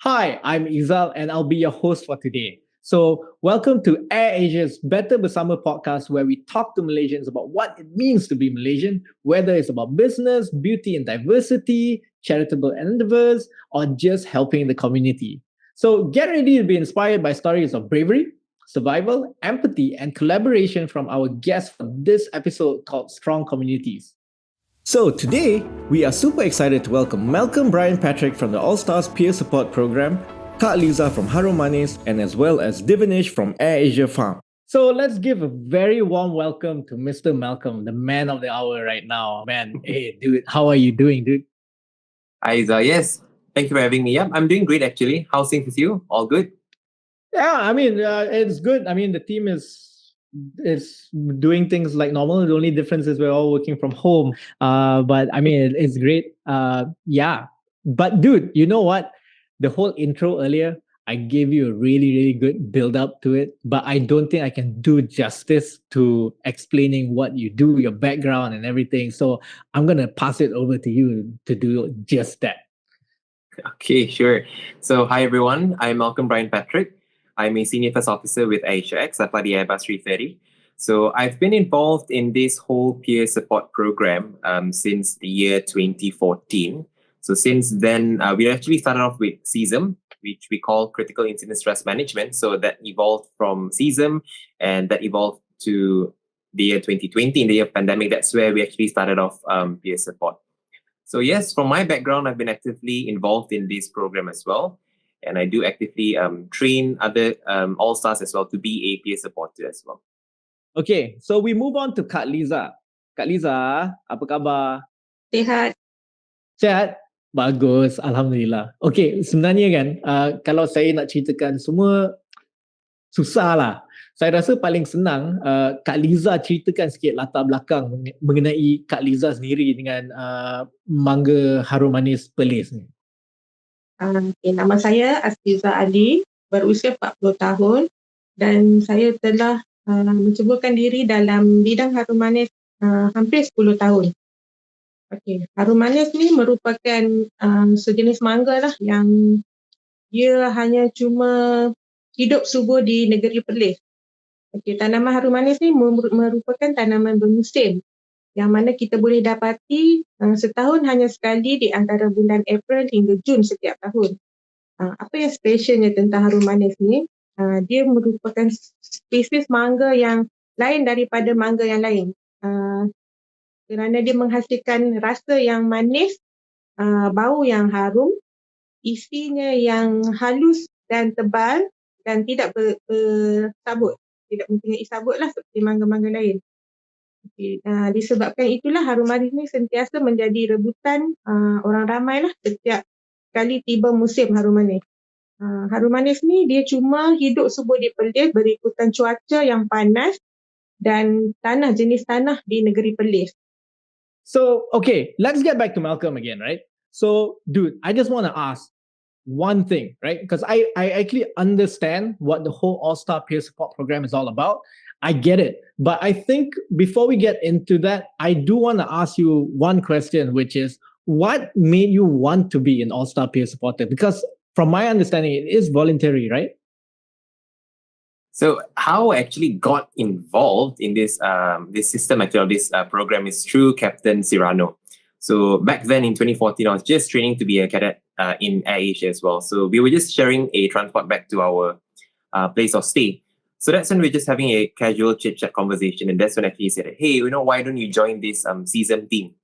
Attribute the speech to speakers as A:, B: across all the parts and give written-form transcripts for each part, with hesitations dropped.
A: Hi, I'm Izal and I'll be your host for today. So, welcome to AirAsia's Better Bersama podcast, where we talk to Malaysians about what it means to be Malaysian, whether it's about business, beauty and diversity, charitable endeavours, or just helping the community. So, get ready to be inspired by stories of bravery, survival, empathy, and collaboration from our guests for this episode called Strong Communities. So today, we are super excited to welcome Malcolm Brian Patrick from the AllStar Peer Support program, Kak Liza from Harum Manis, and as well as Divinish from AirAsia Farm. So let's give a very warm welcome to Mr. Malcolm, the man of the hour right now. Man, hey dude, how are you doing, dude?
B: Hi, Isa. Yes, thank you for having me. Yeah, I'm doing great actually. How's things with you? All good?
A: Yeah, it's good. The team is doing things like normal. The only difference is we're all working from home. But it's great. Yeah. But dude, you know what? The whole intro earlier, I gave you a really, really good build up to it, but I don't think I can do justice to explaining what you do, your background and everything. So I'm gonna pass it over to you to do just that.
B: Okay, sure. So, hi everyone. I'm Malcolm Brian Patrick. I'm a senior first officer with AirAsia at the Airbus 330. So, I've been involved in this whole peer support program since the year 2014. So, since then, we actually started off with CISM, which we call Critical Incident Stress Management. So, that evolved from CISM and that evolved to the year 2020, in the year of pandemic. That's where we actually started off peer support. So yes, from my background, I've been actively involved in this program as well. And I do actively train other all-stars as well to be a peer supporter as well.
A: Okay, so we move on to Kak Liza. Kak Liza, apa khabar?
C: Sihat.
A: Sihat? Bagus, Alhamdulillah. Okay, sebenarnya kan, kalau saya nak ceritakan semua, susah lah. Saya rasa paling senang Kak Liza ceritakan sikit latar belakang mengenai Kak Liza sendiri dengan mangga harum manis Perlis ni.
C: Nama saya Astiza Ali, berusia 40 tahun dan saya telah menceburkan diri dalam bidang harum manis hampir 10 tahun. Okay. Harum manis ni merupakan sejenis mangga lah yang dia hanya cuma hidup subur di negeri Perlis. Okay, tanaman harum manis ni merupakan tanaman bermusim yang mana kita boleh dapati setahun hanya sekali di antara bulan April hingga Jun setiap tahun. Apa yang specialnya tentang harum manis ni? Dia merupakan spesies mangga yang lain daripada mangga yang lain. Kerana dia menghasilkan rasa yang manis, bau yang harum, isinya yang halus dan tebal dan tidak bersabut. Tidak mempunyai sabut lah seperti mangga-mangga lain. Okay. Disebabkan itulah harum manis ni sentiasa menjadi rebutan orang ramai lah setiap kali tiba musim harum manis. Harum manis ni dia cuma hidup subur di Perlis berikutan cuaca yang panas dan jenis tanah di negeri Perlis.
A: So, okay, let's get back to Malcolm again, right? So, dude, I just want to ask one thing, right? Because I actually understand what the whole AllStar Peer Support program is all about. I get it. But I think before we get into that, I do want to ask you one question, which is, what made you want to be an AllStar Peer Supporter? Because from my understanding, it is voluntary, right?
B: So how I actually got involved in this system, actually, this program is through Captain Cyrano. So back then in 2014, I was just training to be a cadet in AirAsia as well. So we were just sharing a transport back to our place of stay. So that's when we're just having a casual chit-chat conversation. And that's when actually he said, hey, why don't you join this CISM team?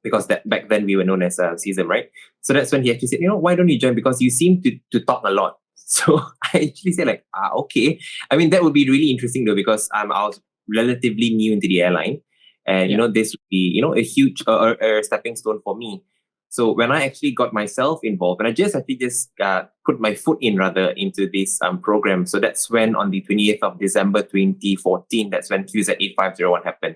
B: Because that back then we were known as CISM, right? So that's when he actually said, why don't you join? Because you seem to talk a lot. So I actually said okay. That would be really interesting though, because I was relatively new into the airline. And, this would be, a huge stepping stone for me. So when I actually got myself involved, and I just put my foot in rather into this program. So that's when on the 28th of December 2014, that's when QZ 8501 happened.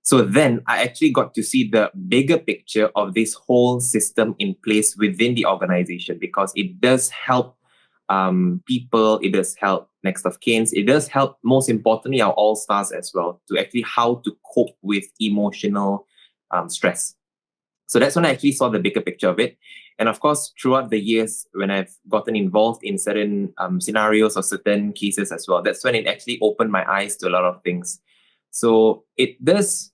B: So then I actually got to see the bigger picture of this whole system in place within the organization, because it does help people, it does help next of kins, it does help, most importantly, our all-stars as well, to actually how to cope with emotional stress. So that's when I actually saw the bigger picture of it. And of course, throughout the years, when I've gotten involved in certain scenarios or certain cases as well, that's when it actually opened my eyes to a lot of things. So it does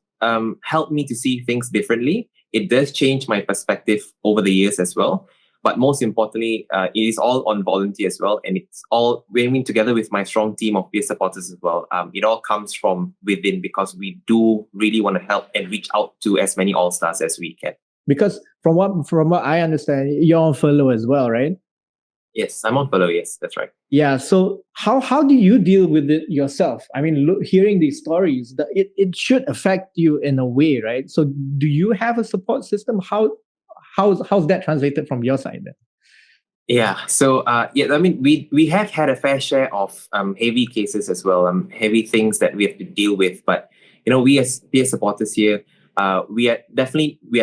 B: help me to see things differently. It does change my perspective over the years as well. But most importantly, it is all on volunteer as well. And it's all working together with my strong team of peer supporters as well. It all comes from within because we do really want to help and reach out to as many All-Stars as we can.
A: Because from what I understand, you're on furlough as well, right?
B: Yes, I'm on furlough. Yes, that's right.
A: Yeah. So how do you deal with it yourself? I mean, hearing these stories, it should affect you in a way, right? So do you have a support system? How's that translated from your side then?
B: Yeah. So yeah, I mean, we have had a fair share of heavy cases as well, heavy things that we have to deal with. But we as peer supporters here, we are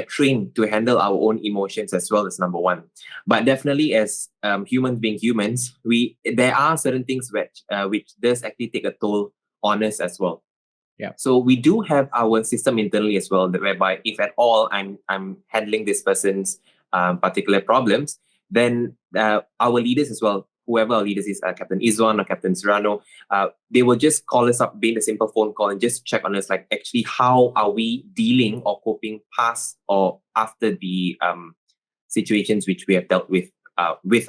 B: trained to handle our own emotions as well as number one. But definitely as humans being humans, there are certain things which does actually take a toll on us as well.
A: Yeah.
B: So we do have our system internally as well, whereby if at all I'm handling this person's particular problems, then our leaders as well, whoever our leaders is, Captain Izwan or Captain Serrano, they will just call us up, being a simple phone call, and just check on us, like actually how are we dealing or coping past or after the situations which we have dealt with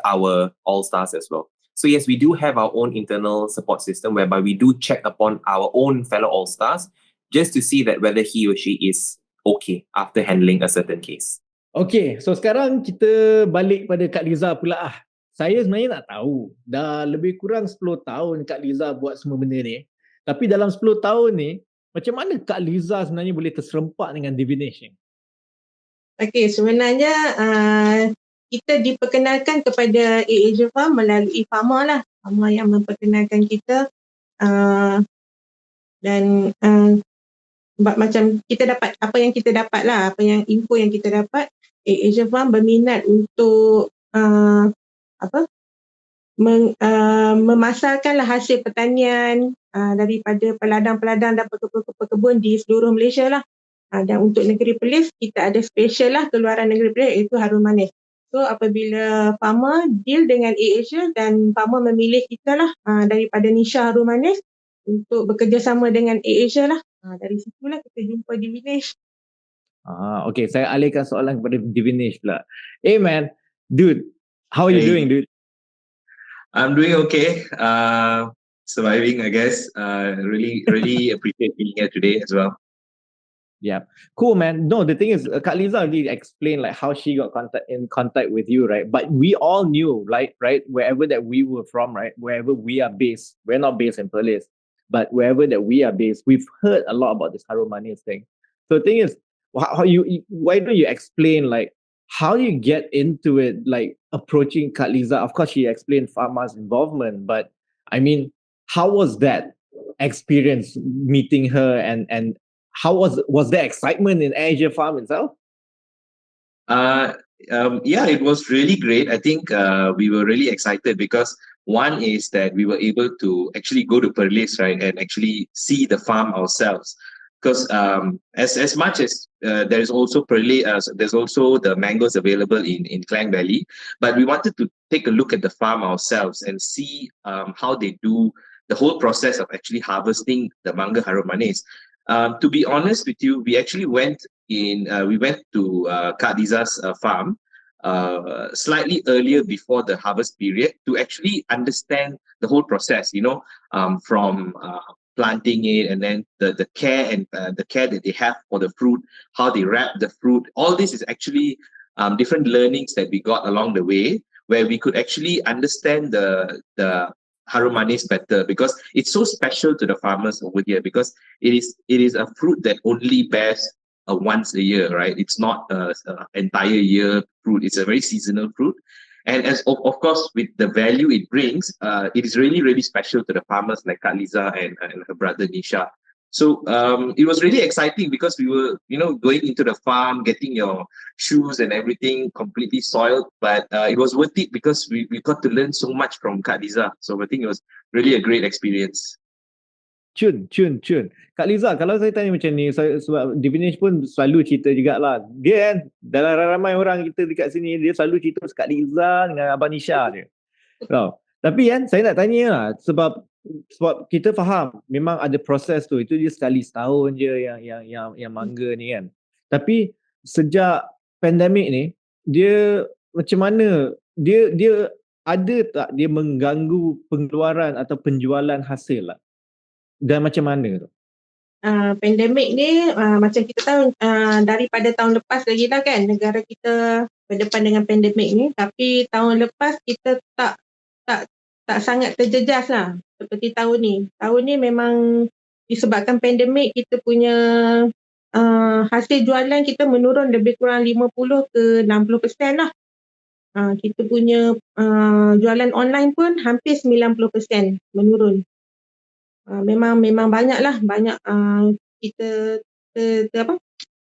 B: our All-Stars as well. So yes, we do have our own internal support system whereby we do check upon our own fellow All-Stars just to see that whether he or she is okay after handling a certain case.
A: Okay, so sekarang kita balik pada Kak Liza pula ah. Saya sebenarnya nak tahu, dah lebih kurang 10 tahun Kak Liza buat semua benda ni. Tapi dalam 10 tahun ni, macam mana Kak Liza sebenarnya boleh terserempak dengan divination?
C: Okey, sebenarnya kita diperkenalkan kepada AirAsia Farm melalui Farmer lah. Farmer yang memperkenalkan kita dan macam kita dapat apa yang kita dapat lah, apa yang info yang kita dapat, AirAsia Farm berminat untuk memasarkanlah hasil pertanian daripada peladang-peladang dan pekebun di seluruh Malaysia lah. Dan untuk negeri Perlis, kita ada special lah keluaran negeri Perlis, iaitu harum manis. So apabila farmer deal dengan AirAsia dan farmer memilih kita lah daripada Nisha harum manis untuk bekerjasama dengan AirAsia lah. Dari situlah kita jumpa Divinesh.
A: Okay, saya alihkan soalan kepada Divinesh pula. Hey man, dude, how are you doing, dude?
D: I'm doing okay. Surviving, I guess. Really appreciate being here today as well.
A: Yeah, cool, man. No, the thing is, Kak Liza already explained like how she got in contact with you, right? But we all knew, right, wherever that we were from, right, wherever we are based, we're not based in Perlis, but wherever that we are based, we've heard a lot about this harum manis thing. So the thing is, why don't you explain like how do you get into it, like approaching Kak Liza? Of course, she explained Farma's involvement, but I mean, how was that experience meeting her and how was there excitement in AirAsia Farm itself?
D: Yeah, it was really great. I think we were really excited because one is that we were able to actually go to Perlis, right, and actually see the farm ourselves. Because as much as there is also Perlis, there's also the mangoes available in Klang Valley, but we wanted to take a look at the farm ourselves and see how they do the whole process of actually harvesting the manga harum manis. To be honest with you, we actually went to Kak Liza's farm slightly earlier before the harvest period to actually understand the whole process, from planting it and then the care and the care that they have for the fruit, how they wrap the fruit. All this is actually different learnings that we got along the way, where we could actually understand the harum manis better, because it's so special to the farmers over here, because it is a fruit that only bears once a year, right? It's not an entire year fruit. It's a very seasonal fruit, and as of course with the value it brings, it is really, really special to the farmers like Kak Liza and her brother Nisha. So it was really exciting because we were, going into the farm, getting your shoes and everything completely soiled. But it was worth it because we got to learn so much from Kak Liza. So I think it was really a great experience.
A: Cun. Kak Liza, kalau saya tanya macam ni, sebab Divinesh pun selalu cerita jugalah. Dia kan, dalam ramai orang kita dekat sini, dia selalu cerita Kak Liza dengan Abang Nisha dia. Tau. Tapi kan, saya nak tanya lah, sebab kita faham, memang ada proses tu. Itu dia sekali setahun je yang mangga ni kan. Tapi sejak pandemik ni, dia macam mana, dia ada tak dia mengganggu pengeluaran atau penjualan hasil lah? Dan macam mana tu?
C: Pandemik ni macam kita tahu daripada tahun lepas lagi dah kan negara kita berdepan dengan pandemik ni, tapi tahun lepas kita tak sangat terjejas lah seperti tahun ni. Tahun ni memang disebabkan pandemik, kita punya hasil jualan kita menurun lebih kurang 50 ke 60% lah. Kita punya jualan online pun hampir 90% menurun. Memang banyak kita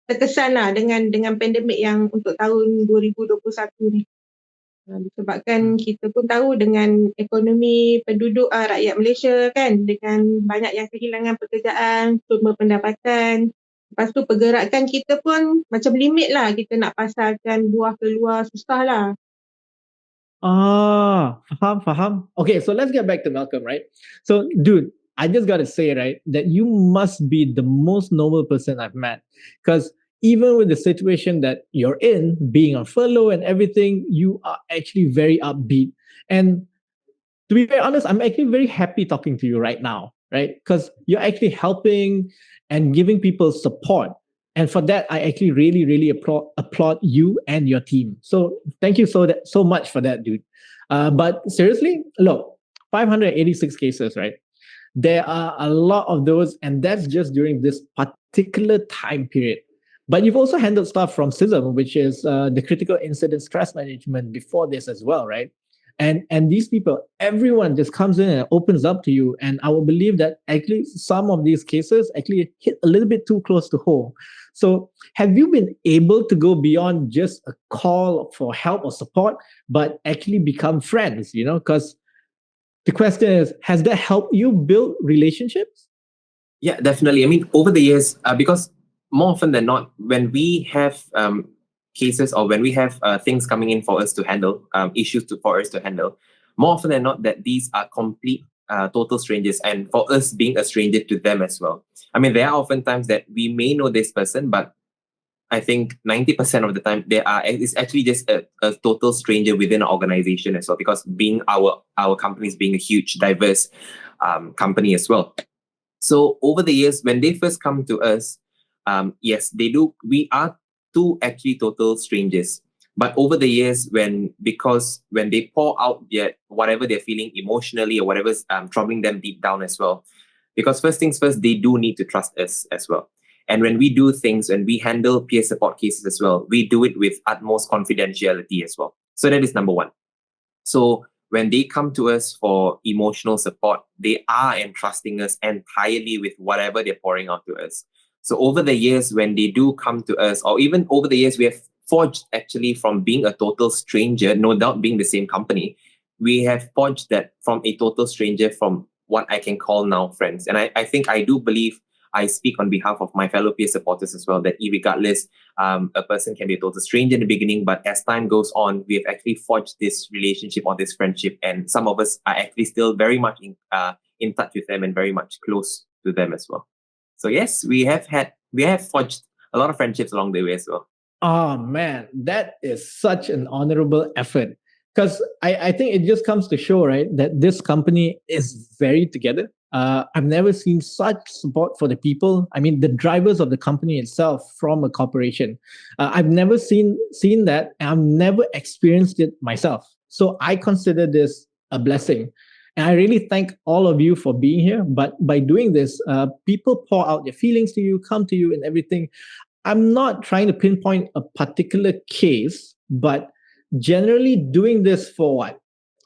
C: terkesan lah dengan pandemik yang untuk tahun 2021 ni. Disebabkan kita pun tahu dengan ekonomi penduduk rakyat Malaysia kan, dengan banyak yang kehilangan pekerjaan, sumber pendapatan. Lepas tu pergerakan kita pun macam limit lah, kita nak pasarkan buah keluar susah lah.
A: Faham. Okay, so let's get back to Malcolm, right? So, dude, I just gotta say, right, that you must be the most noble person I've met. Because even with the situation that you're in, being on furlough and everything, you are actually very upbeat. And to be very honest, I'm actually very happy talking to you right now, right? Because you're actually helping and giving people support. And for that, I actually really applaud you and your team. So thank you so much for that, dude. But seriously, look, 586 cases, right? There are a lot of those, and that's just during this particular time period. But you've also handled stuff from CISM, which is the critical incident stress management before this as well, right? And these people, everyone just comes in and opens up to you. And I will believe that actually some of these cases actually hit a little bit too close to home. So have you been able to go beyond just a call for help or support, but actually become friends, you know? Because the question is, has that helped you build relationships?
B: Yeah, definitely. I mean, over the years, because more often than not, when we have cases or when we have things coming in for us to handle, issues for us to handle, more often than not that these are complete total strangers, and for us being a stranger to them as well. I mean, there are often times that we may know this person, but I think 90% of the time it's actually just a total stranger within an organization as well, because being our company is being a huge, diverse company as well. So over the years, when they first come to us, yes, they do. We are two actually total strangers. But over the years, because when they pour out whatever they're feeling emotionally or whatever's troubling them deep down as well, because first things first, they do need to trust us as well. And when we do things, when we handle peer support cases as well, we do it with utmost confidentiality as well. So that is number one. So when they come to us for emotional support, they are entrusting us entirely with whatever they're pouring out to us. So over the years, when they do come to us, or even over the years, we have forged actually from being a total stranger, no doubt being the same company, we have forged that from a total stranger from what I can call now friends. And I think I do believe I speak on behalf of my fellow peer supporters as well, that regardless, a person can be a total stranger in the beginning, but as time goes on, we have actually forged this relationship or this friendship, and some of us are actually still very much in touch with them and very much close to them as well. So yes, we have forged a lot of friendships along the way as well.
A: Oh man, that is such an honorable effort. Because I think it just comes to show, right, that this company is very together. I've never seen such support for the people. I mean, the drivers of the company itself from a corporation. I've never seen that, and I've never experienced it myself. So I consider this a blessing. And I really thank all of you for being here. But by doing this, people pour out their feelings to you, come to you and everything. I'm not trying to pinpoint a particular case, but generally doing this for what,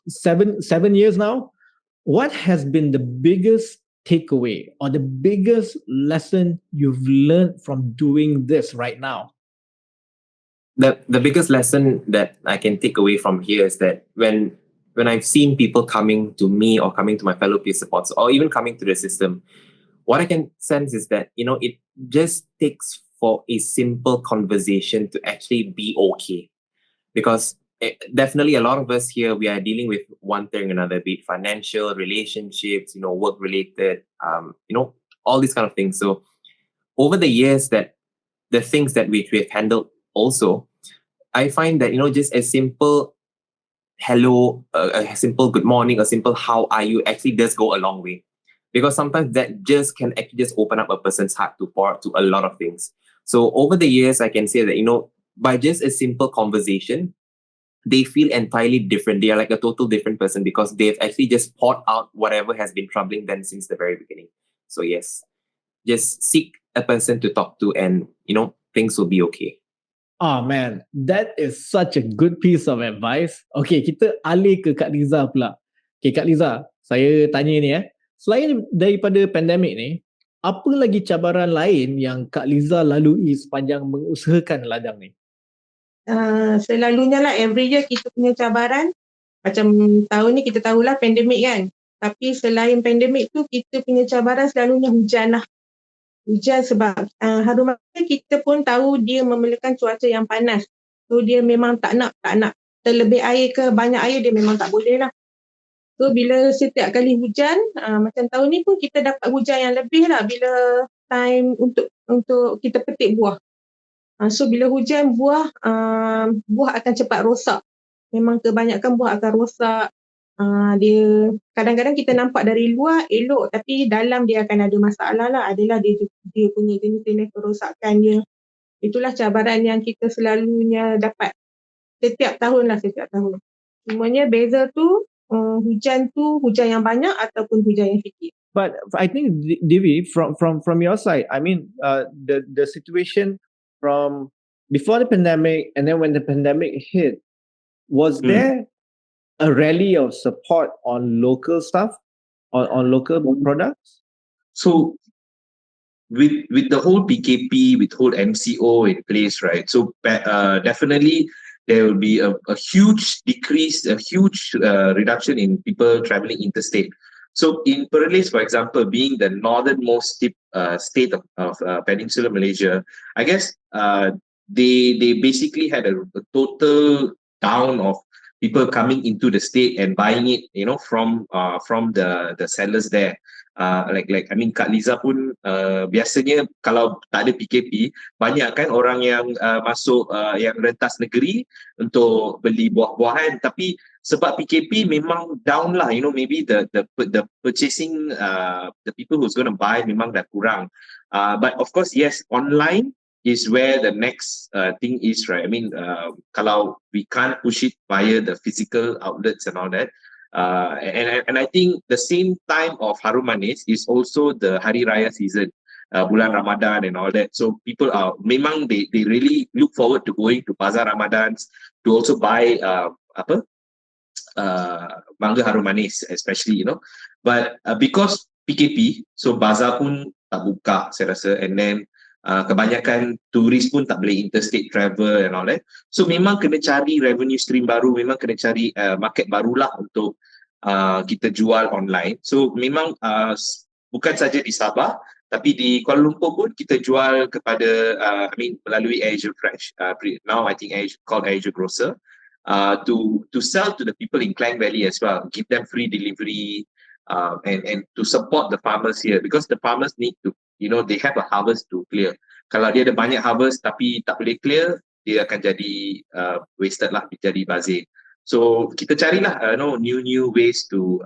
A: seven years now, what has been the biggest takeaway or the biggest lesson you've learned from doing this right now?
B: The biggest lesson that I can take away from here is that when I've seen people coming to me or coming to my fellow peer supports or even coming to the system, what I can sense is that, it just takes for a simple conversation to actually be okay. Because definitely a lot of us here, we are dealing with one thing or another, be it financial, relationships, work related, all these kind of things. So over the years, that the things that we've handled also, I find that, just a simple hello, a simple good morning, a simple how are you actually does go a long way. Because sometimes that just can actually just open up a person's heart to pour out to a lot of things. So over the years, I can say that, by just a simple conversation, they feel entirely different. They are like a total different person because they've actually just poured out whatever has been troubling them since the very beginning. So yes, just seek a person to talk to and, things will be okay.
A: Oh man, that is such a good piece of advice. Okay, kita alih ke Kak Liza pula. Okay, Kak Liza, saya tanya ni selain daripada pandemik ni, apa lagi cabaran lain yang Kak Liza lalui sepanjang mengusahakan ladang ni?
C: Selalunya lah every year kita punya cabaran. Macam tahun ni kita tahulah pandemik kan. Tapi selain pandemik tu kita punya cabaran selalunya hujan lah. Hujan sebab harum mata kita pun tahu dia memerlukan cuaca yang panas. So dia memang tak nak terlebih air ke banyak air dia memang tak boleh lah. So bila setiap kali hujan, macam tahun ni pun kita dapat hujan yang lebih lah bila time untuk kita petik buah. So bila hujan buah akan cepat rosak. Memang kebanyakan buah akan rosak. Dia kadang-kadang kita nampak dari luar elok tapi dalam dia akan ada masalah lah. Adalah dia punya jenis-jenis kerosakan dia. Itulah cabaran yang kita selalunya dapat setiap tahun. Semuanya beza tu hujan yang banyak ataupun hujan yang sikit.
A: But I think, Divi, from your side, I mean, the situation from before the pandemic and then when the pandemic hit, was there a rally of support on local stuff, on local products?
D: So with the whole PKP, with whole MCO in place, right? So definitely there will be a huge decrease, a huge reduction in people traveling interstate. So in Perlis, for example, being the northernmost state of Peninsular Malaysia, I guess they basically had a total down of people coming into the state and buying it, from the sellers there. I mean, Kak Liza pun biasanya kalau tak ada PKP, banyak kan orang yang masuk yang rentas negeri untuk beli buah-buahan, tapi sebab PKP memang down lah, maybe the purchasing, the people who's going to buy memang dah kurang. But of course, yes, online is where the next thing is, right? I mean, kalau we can't push it via the physical outlets and all that, and I think the same time of Harum Manis is also the Hari Raya season, bulan Ramadan and all that. So people are memang they really look forward to going to Bazar Ramadans to also buy mangga Harum Manis especially, but because PKP, so bazar pun tak buka saya rasa, and then kebanyakan turis pun tak boleh interstate travel and all that. So memang kena cari revenue stream baru, memang kena cari market barulah untuk kita jual online. So memang bukan saja di Sabah, tapi di Kuala Lumpur pun kita jual kepada melalui AirAsia Fresh. Now I think called AirAsia Grocer, to sell to the people in Klang Valley as well, give them free delivery, and to support the farmers here, because the farmers need to, they have a harvest to clear. Kalau dia ada banyak harvest tapi tak boleh clear, dia akan jadi wasted lah, jadi bazir. So kita carilah new ways to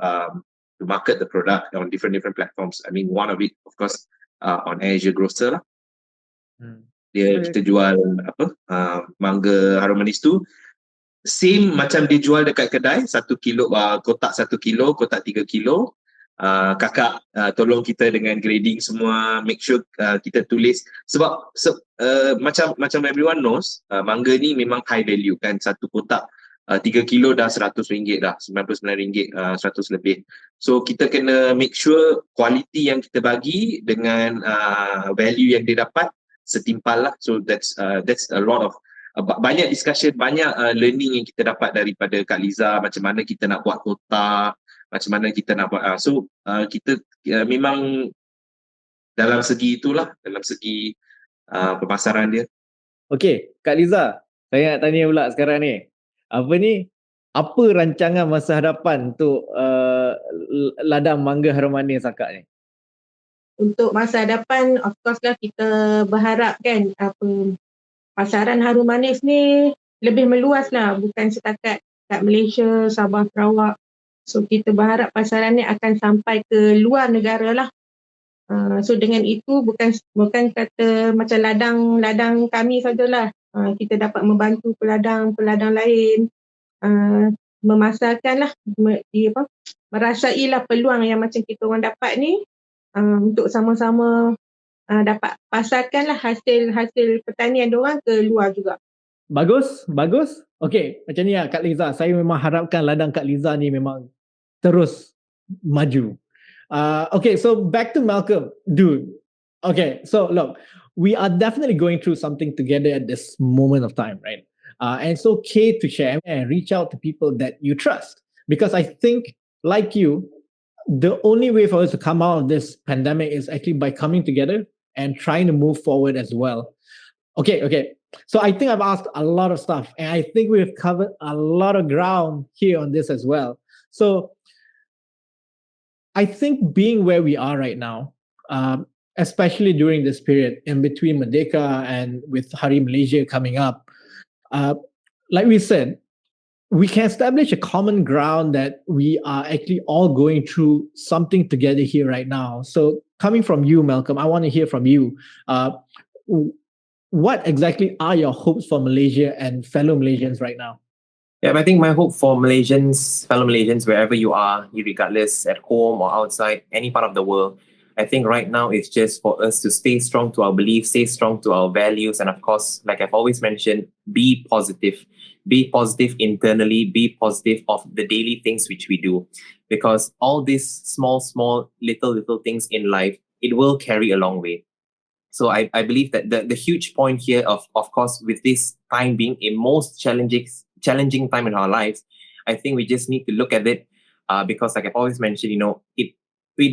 D: market the product on different platforms. I mean, one of it of course on AirAsia Grocer lah. Kita jual mangga Harum Manis tu same macam dia jual dekat kedai, 1 kilo, kotak 1 kilo, kotak 3 kilo. Kakak tolong kita dengan grading semua, make sure kita tulis, sebab macam everyone knows, mangga ni memang high value kan. Satu kotak 3 kilo dah RM100 dah, RM99, 100 lebih. So kita kena make sure quality yang kita bagi dengan value yang dia dapat setimpal lah. So that's a lot of banyak discussion, banyak learning yang kita dapat daripada Kak Liza, macam mana kita nak buat kotak, macam mana kita nak buat. So kita memang dalam segi itulah, dalam segi pemasaran dia.
A: Okay, Kak Liza, saya nak tanya pula sekarang ni. Apa rancangan masa hadapan untuk ladang mangga harum manis akak ni?
C: Untuk masa hadapan, of course lah kita berharap kan pasaran harum manis ni lebih meluas lah, bukan setakat kat Malaysia, Sabah, Sarawak. So kita berharap pasaran ni akan sampai ke luar negara lah. So dengan itu bukan kata macam ladang kami sajalah. Kita dapat membantu peladang lain memasarkan lah, merasailah peluang yang macam kita orang dapat ni untuk sama-sama dapat pasarkan lah hasil pertanian diorang ke luar juga.
A: Bagus. Okay, macam ni lah Kak Liza. Saya memang harapkan ladang Kak Liza ni memang terus maju. Okay, so back to Malcolm. Dude. Okay, so look, we are definitely going through something together at this moment of time, right? And it's okay to share and reach out to people that you trust. Because I think, like you, the only way for us to come out of this pandemic is actually by coming together and trying to move forward as well. Okay. So I think I've asked a lot of stuff, and I think we've covered a lot of ground here on this as well. So I think being where we are right now, especially during this period in between Merdeka and with Hari Malaysia coming up, like we said, we can establish a common ground that we are actually all going through something together here right now. So coming from you, Malcolm, I want to hear from you. What exactly are your hopes for Malaysia and fellow Malaysians right now?
B: Yeah, I think my hope for Malaysians, fellow Malaysians, wherever you are, regardless at home or outside, any part of the world, I think right now it's just for us to stay strong to our beliefs, stay strong to our values, and of course, like I've always mentioned, be positive. Be positive internally, be positive of the daily things which we do. Because all these small, little things in life, it will carry a long way. So I believe that the huge point here of course, with this time being a most challenging time in our lives, I think we just need to look at it because like I've always mentioned, it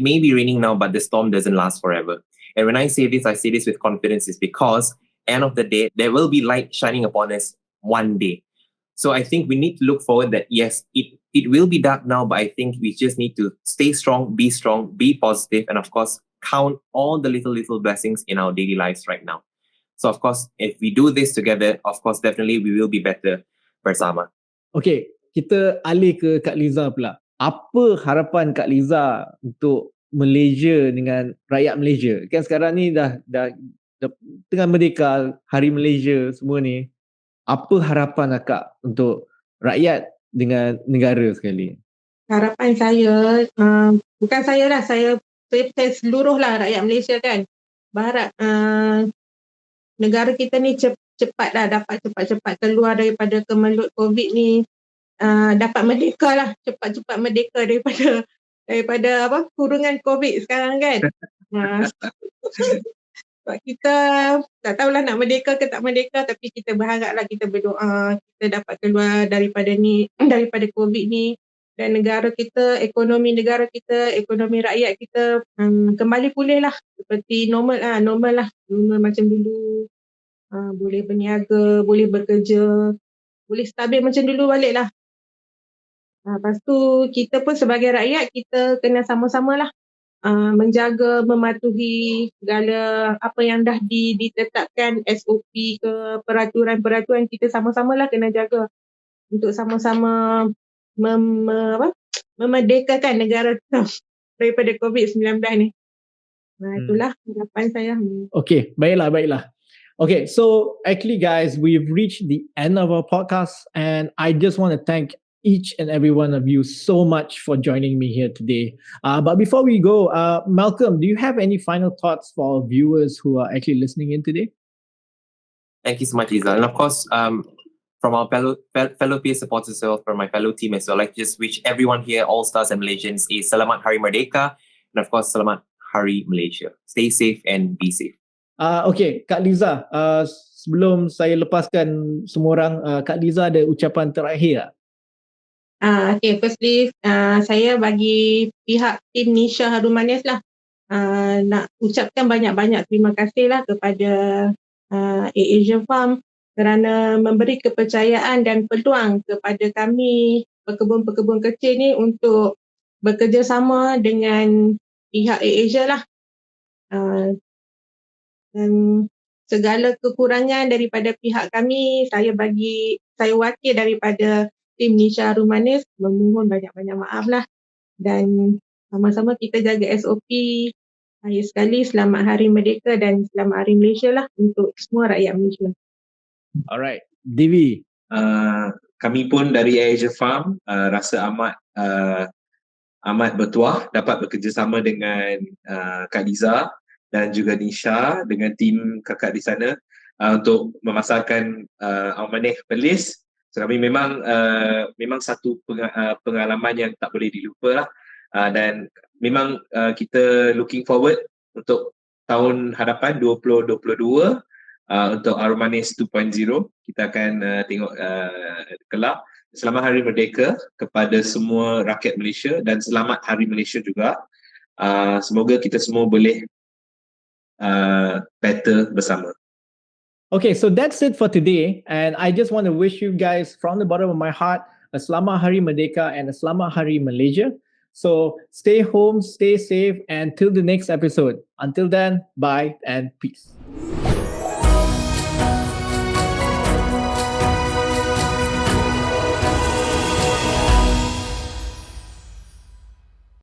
B: may be raining now, but the storm doesn't last forever. And when I say this with confidence is because end of the day, there will be light shining upon us one day. So I think we need to look forward that yes, it will be dark now, but I think we just need to stay strong, be positive, and of course, count all the little blessings in our daily lives right now. So of course, if we do this together, of course, definitely we will be better bersama.
A: Okay, kita alih ke Kak Liza pula. Apa harapan Kak Liza untuk Malaysia dengan rakyat Malaysia? Kan sekarang ni dah tengah merdeka, Hari Malaysia semua ni. Apa harapan akak untuk rakyat dengan negara sekali?
C: Harapan saya, bukan saya lah, saya seluruh lah rakyat Malaysia kan. Berharap negara kita ni dapat cepat-cepat keluar daripada kemelut COVID ni, dapat merdeka lah, cepat-cepat merdeka daripada kurungan COVID sekarang kan. Sebab kita tak tahulah nak merdeka ke tak merdeka, tapi kita berharaplah, kita berdoa kita dapat keluar daripada COVID ni, dan negara kita, ekonomi rakyat kita kembali pulih lah seperti normal macam dulu, boleh berniaga, boleh bekerja, boleh stabil macam dulu balik lah. Lepas tu kita pun sebagai rakyat, kita kena sama-sama lah menjaga, mematuhi segala apa yang dah ditetapkan, SOP ke peraturan-peraturan, kita sama-sama lah kena jaga untuk sama-sama memerdekakan negara kita daripada COVID-19 ni. Itulah harapan saya.
A: Okay, baiklah. Okay, so actually guys, we've reached the end of our podcast, and I just want to thank each and every one of you so much for joining me here today. But before we go, Malcolm, do you have any final thoughts for our viewers who are actually listening in today?
B: Thank you so much, Iza. And of course, from our fellow peer supporters as well, from my fellow team as well, I just wish everyone here, all stars and Malaysians, a Selamat Hari Merdeka, and of course, Selamat Hari Malaysia. Stay safe and be safe.
A: Okay, Kak Liza, sebelum saya lepaskan semua orang, Kak Liza ada ucapan terakhir tak?
C: Okay, firstly, saya bagi pihak tim Nisha Harum Manis lah, nak ucapkan banyak-banyak terima kasih lah kepada AirAsia Farm kerana memberi kepercayaan dan peluang kepada kami pekebun-pekebun kecil ni untuk bekerjasama dengan pihak AirAsia lah. Dan segala kekurangan daripada pihak kami, saya wakil daripada tim Nisha Rumanis memohon banyak-banyak maaf lah. Dan sama-sama kita jaga SOP. Akhir sekali, selamat Hari Merdeka dan selamat Hari Malaysia lah untuk semua rakyat Malaysia.
A: Alright, Divi.
D: Kami pun dari AirAsia Farm rasa amat bertuah dapat bekerjasama dengan Kak Liza dan juga Nisha dengan tim kakak di sana untuk memasarkan Amaneh Perlis. So kami memang satu pengalaman yang tak boleh dilupa lah. Dan memang kita looking forward untuk tahun hadapan 2022 untuk Aromanis 2.0. Kita akan tengok kelab. Selamat Hari Merdeka kepada semua rakyat Malaysia dan selamat Hari Malaysia juga. Semoga kita semua boleh better bersama.
A: Okay, so that's it for today. And I just want to wish you guys from the bottom of my heart a Selamat Hari Merdeka and a Selamat Hari Malaysia. So stay home, stay safe, and till the next episode. Until then, bye and peace.